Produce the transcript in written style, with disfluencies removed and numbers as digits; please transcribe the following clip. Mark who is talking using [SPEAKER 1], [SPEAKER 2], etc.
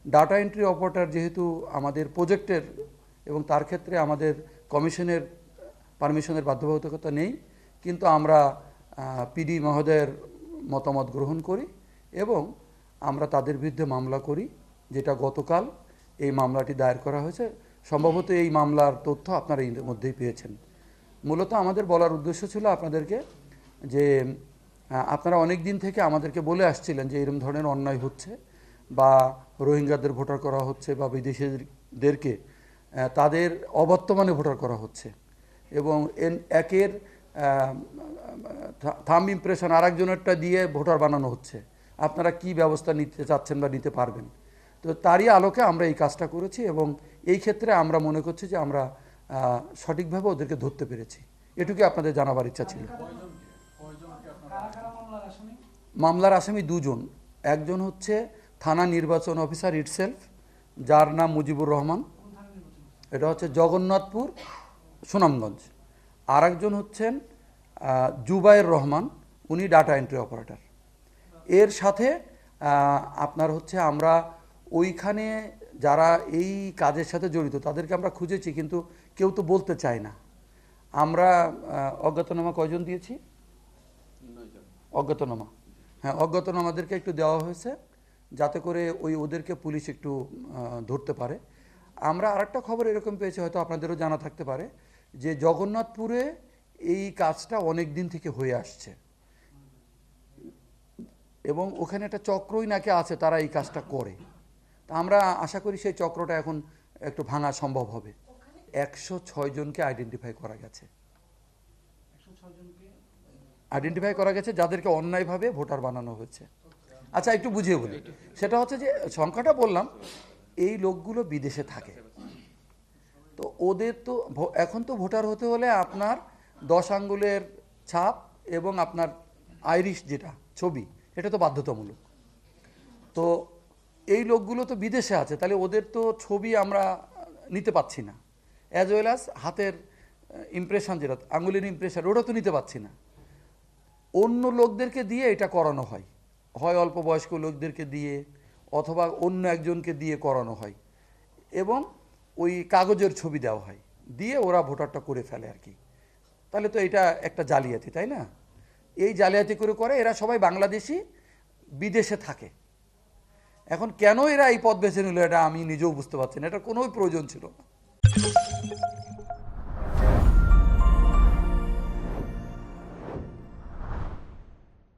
[SPEAKER 1] Data entry operator যেহেতু আমাদের প্রজেক্টের এবং তার ক্ষেত্রে আমাদের কমিশনের পারমিশনের বাধ্যবাধকতা নেই, কিন্তু আমরা পিডি মহোদয়ের মতামত গ্রহণ করি এবং আমরা তাদের বিরুদ্ধে মামলা করি, যেটা গতকাল এই মামলাটি দায়ের করা হয়েছে। সম্ভবত এই মামলার তথ্য আপনারা এর মধ্যেই পেয়েছেন। মূলত আমাদের বলার উদ্দেশ্য ছিল আপনাদেরকে যে আপনারা অনেক দিন থেকে আমাদেরকে বলে আসছিলেন যে এরকম ধরনের অন্যায় হচ্ছে, বা রোহিঙ্গাদের ভোটার করা হচ্ছে, বা বিদেশিদেরকে তাদের অবর্তমানে ভোটার করা হচ্ছে, এবং একের থাম্ব ইমপ্রেশন আরেকজনেরটা দিয়ে ভোটার বানানো হচ্ছে। আপনারা কি ব্যবস্থা নিতে চাচ্ছেন বা নিতে পারবেন? তো তারই আলোকে আমরা এই কাজটা করেছি, এবং এই ক্ষেত্রে আমরা মনে করছি যে আমরা সঠিকভাবে ওদেরকে ধরতে পেরেছি। এটুকুই আপনাদের জানাবার ইচ্ছা ছিল। মামলার আসামি দুজন। একজন হচ্ছে থানা নির্বাচন অফিসার ইটসেলফ, যার নাম মুজিবুর রহমান, এটা হচ্ছে জগন্নাথপুর, সুনামগঞ্জ। আর একজন হচ্ছেন জুবাইর রহমান, উনি ডাটা এন্ট্রি অপারেটর। এর সাথে আপনার হচ্ছে আমরা ওইখানে যারা এই কাজের সাথে জড়িত তাদেরকে আমরা খুঁজেছি, কিন্তু কেউ তো বলতে চায় না। আমরা অজ্ঞাতনামা কয়জন দিয়েছি? অজ্ঞাতনামা, হ্যাঁ, অজ্ঞাতনামাদেরকে একটু দেওয়া হয়েছে যাতে করে ওদেরকে পুলিশ একটু ধরতে পারে। আমরা আরেকটা খবর এরকম পেয়েছি, হয়তো আপনাদেরও জানা থাকতে পারে, যে জগন্নাথপুরে এই কাজটা অনেক দিন থেকে হয়ে আসছে, এবং ওখানে একটা চক্রই নাকি আছে, তারা এই কাজটা করে। তা আমরা আশা করি সেই চক্রটা এখন একটু ভাঙা সম্ভব হবে। 106 জনকে আইডেন্টিফাই করা গেছে, যাদেরকে অন্যায়ভাবে ভোটার বানানো হয়েছে। আচ্ছা, একটু বুঝিয়ে বলি। সেটা হচ্ছে যে সংখ্যাটা বললাম, এই লোকগুলো বিদেশে থাকে, তো ওদের তো এখন তো ভোটার হতে হলে আপনার 10 আঙ্গুলের ছাপ এবং আপনার আইরিশ যেটা ছবি, এটা তো বাধ্যতামূলক। তো এই লোকগুলো তো বিদেশে আছে, তাহলে ওদের তো ছবি আমরা নিতে পাচ্ছি না, অ্যাজ ওয়েল অ্যাজ হাতের ইমপ্রেশন, যেটা আঙ্গুলের ইমপ্রেশন, ওটা তো নিতে পাচ্ছি না। অন্য লোকদেরকে দিয়ে এটা করানো হয়, হয় অল্প বয়স্ক লোকদেরকে দিয়ে অথবা অন্য একজনকে দিয়ে করানো হয়, এবং ওই কাগজের ছবি দেওয়া হয়, দিয়ে ওরা ভোটারটা করে ফেলে আর কি। তাহলে তো এটা একটা জালিয়াতি, তাই না? এই জালিয়াতি করে এরা সবাই বাংলাদেশি, বিদেশে থাকে। এখন কেন এরা এই পথ বেছে নিল এটা আমি নিজেও বুঝতে পারছি না, এটা কোনোই প্রয়োজন ছিল না।